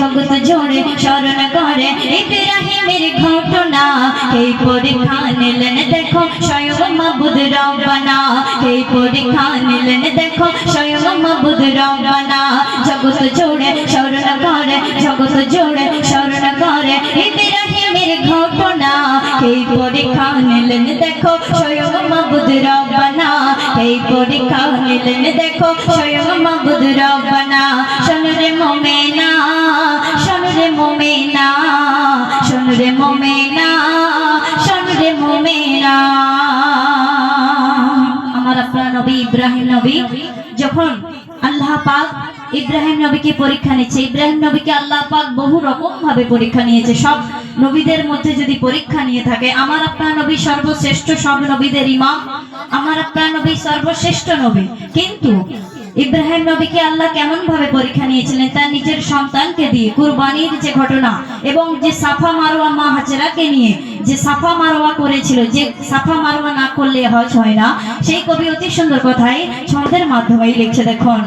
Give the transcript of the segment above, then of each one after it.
জগৎ জোড়ে স্মরণ করে ইব্রাহিমের ঘটনা। এই পরীক্ষা নিলেন দেখো স্বয়ং মাবুদ রব্বানা, এই পরীক্ষা নিলেন দেখো স্বয়ং মাবুদ রব্বানা। জগৎ জোড়ে স্মরণ করে, জগৎ জোড়ে স্মরণ করে ইব্রাহিমের ঘটনা। এই পরীক্ষা নিলেন দেখো স্বয়ং মাবুদ রব্বানা, এই পরীক্ষা নিলেন দেখো স্বয়ং মাবুদ রব্বানা। শোন রে মুমিনা, শোন রে মুমিনা, শোন রে মুমিনা, শোন রে মুমিনা। আমার আপনার নবী ইব্রাহিম নবী যখন আল্লাহ পাক ইব্রাহিম নবীকে পরীক্ষা নিচ্ছে, ইব্রাহিম নবীকে আল্লাহ পাক বহু রকম ভাবে পরীক্ষা নিয়েছে। সব নবীদের মধ্যে যদি পরীক্ষা নিয়ে থাকে, আমার আপনার নবী সর্বশ্রেষ্ঠ, সব নবীদের ইমাম, আমার আপনার নবী সর্বশ্রেষ্ঠ নবী। কিন্তু ইব্রাহিম নবীকে আল্লাহ কেমন ভাবে পরীক্ষা নিয়েছিলেন? তার নিজের সন্তানকে দিয়ে কুরবানির যে ঘটনা, এবং যে সাফা মারওয়া মা হাজেরাকে নিয়ে যে সাফা মারওয়া করেছিল, যে সাফা মারওয়া না করলে হজ হয় না, সেই কবি অতি সুন্দর কথাই ছন্দের মাধ্যমে লিখছে। দেখুন,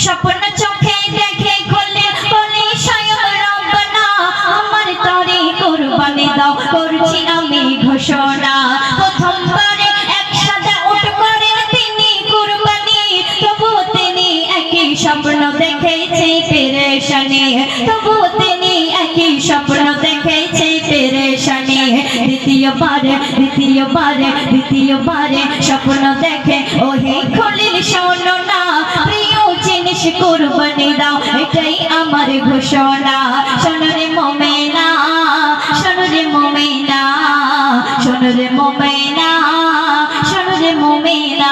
স্বপ্ন চোখে দেখে করলে বলে স্বয়ং রব্বানা, আমার তরে কুরবানি দাও করছি আমি ঘোষণা। প্রথমবারে একসাথে উঠ করে তিনি কুরবানি, তবু তিনি একই স্বপ্ন দেখেছে পেরেশানি, তবু তিনি একই স্বপ্ন দেখেছে পেরেশানি। দ্বিতীয়বারে দ্বিতীয়বারে দ্বিতীয়বারে স্বপ্ন দেখে ওহে খলিল শোনো না, প্রিয় জিনিস কুরবানি দাও এটাই আমার ঘোষণা। শোন রে মুমিনা, শোন রে মুমিনা, শোন রে মুমিনা, শোন রে মুমিনা।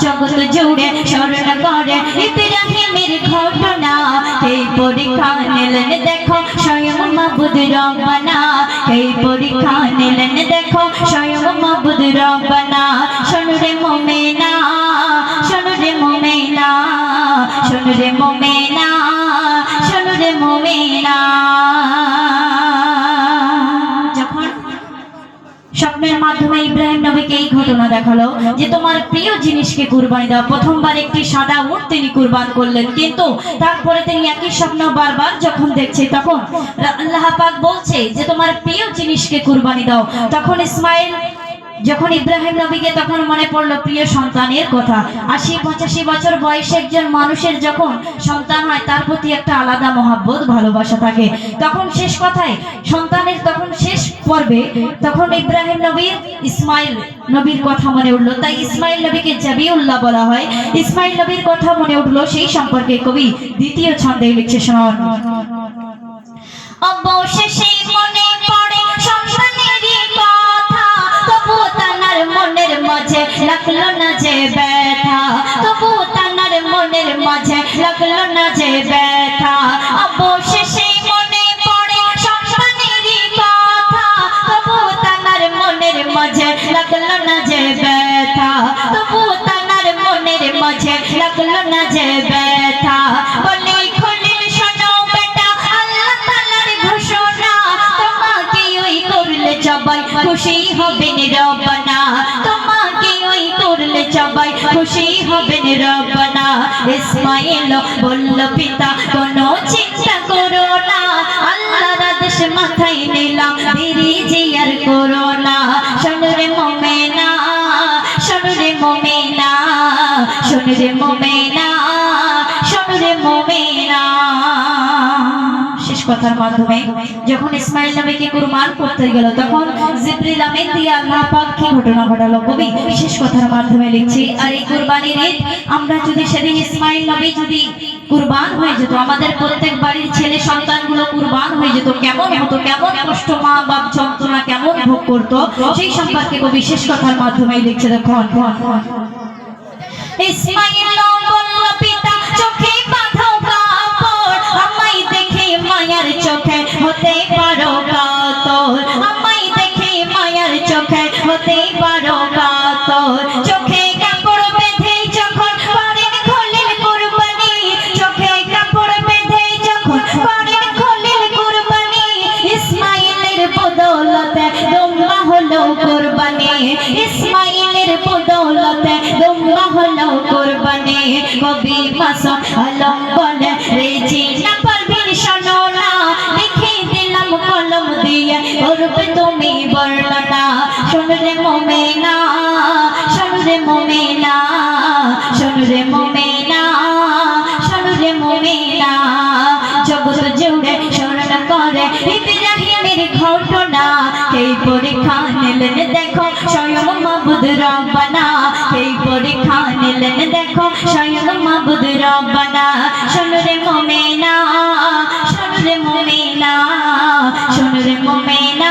জগৎ জুড়ে স্মরণ করে ইব্রাহিমের ঘটনা। এই পরীক্ষা নিলেন দেখো স্বয়ং মাবুদ রব্বানা, এই পরীক্ষা নিলেন দেখো স্বয়ং মাবুদ রব্বানা। শোন রে মুমিনা, শোন রে মুমিনা, শোন রে মুমিনা, শোন রে মুমিনা। যখন স্বপ্নের মাধ্যমে ইব্রাহিম নবীকে এই ঘটনা দেখালো যে তোমার প্রিয় জিনিসকে কুরবানি দাও, প্রথমবার একটি সাদা উট তিনি কুরবান করলেন, কিন্তু তারপরে তিনি একই স্বপ্ন বারবার যখন দেখছে, তখন আল্লাহ পাক বলছে যে তোমার প্রিয় জিনিসকে কুরবানি দাও। তখন ইসমাইল যখন ইব্রাহিম নবীকে তখন মনে পড়লো প্রিয় সন্তানের কথা। ৮০-৮৫ বছর বয়সে একজন মানুষের যখন সন্তান হয়, তার প্রতি একটা আলাদা মহাব্বত ভালোবাসা থাকে। তখন শেষ কথায় সন্তানের তখন শেষ পর্বে তখন ইব্রাহিম নবীর ইসমাইল নবীর কথা মনে উঠলো, তাই ইসমাইল নবীকে জাবিউল্লাহ বলা হয়। ইসমাইল নবীর কথা মনে উঠলো, সেই সম্পর্কে কবি দ্বিতীয় ছন্দে লিখছে, শোন। অবশেষে মনে পড়ে সন্তানেরই কথা, তবু তানার মনের মাঝে লাগলো না যে ব্যথা, তবু তানার মনের মাঝে লাগলো না যে ব্যথা। অবশেষে মনে পড়ে সন্তানেরই কথা, তবু তানার মনের মাঝে লাগলো না যে ব্যথা, তবু তানার মনের মাঝে লাগলো না যে ব্যথা। বলে খলিল শোনো বেটা, আল্লাহ তাআলার ঘোষণা, তোমাকে ওই করলে সবাই খুশি হবেন রব্বানা, তোমাকে ওই করলে সবাই খুশি হবেন রব্বানা। ইসমাইল বলল পিতা কোনো চিন্তা করো না, আল্লাহর আদেশ মাথায় নিলাম, দেরি যে আর করো না। শোন রে মুমিনা, শোন রে মুমিনা, শোন রে মুমিনা, শোন রে মুমিনা। শেষ কথার মাধ্যমে যখন ইসমাইল নবীকে কুরবান করতে গেল, তখন জিবরিল আমিন দিয়ে আল্লাহ পাক কি ঘটনা ঘটালো কবি শেষ কথার মাধ্যমে লিখছি। আর এই কুরবানির ঈদ আমরা যদি সেদিন ইসমাইল নবী যদি কুরবান হয়ে যেত, আমাদের প্রত্যেক বাড়ির ছেলে সন্তানগুলো কুরবান হয়ে যেত, কেমন হতো, কেমন কষ্ট মা বাপ যন্ত্রণা কেমন ভোগ করতো, সেই সম্পর্কে কবি শেষ কথার মাধ্যমে লিখছে। দেখুন, ইসমাইল বলল পিতা চোখে বাঁধো কাপড়, আমায় দেখে মায়ার চোখে হতে পারো কাতর, আমায় দেখে মায়ার চোখে হতে পারো কাতর। চোখে কাপড় বেঁধে যখন করেন খলিল কুরবানি, চোখে কাপড় বেঁধে যখন করেন খলিল কুরবানি, ইসমাইলের বদৌলতে দুম্বা হলো কুরবানি, ইসমাইলের বদৌলতে দুম্বা হলো কুরবানি। কবি মাসুম আলম বলে রে পরীক্ষা নিলেন দেখো স্বয়ং মাবুদ রব্বানা, এই পরীক্ষা নিলেন দেখো স্বয়ং মাবুদ রব্বানা। শোনো রে মুমিনা, শোনো রে মুমিনা, শোনো রে মুমিনা,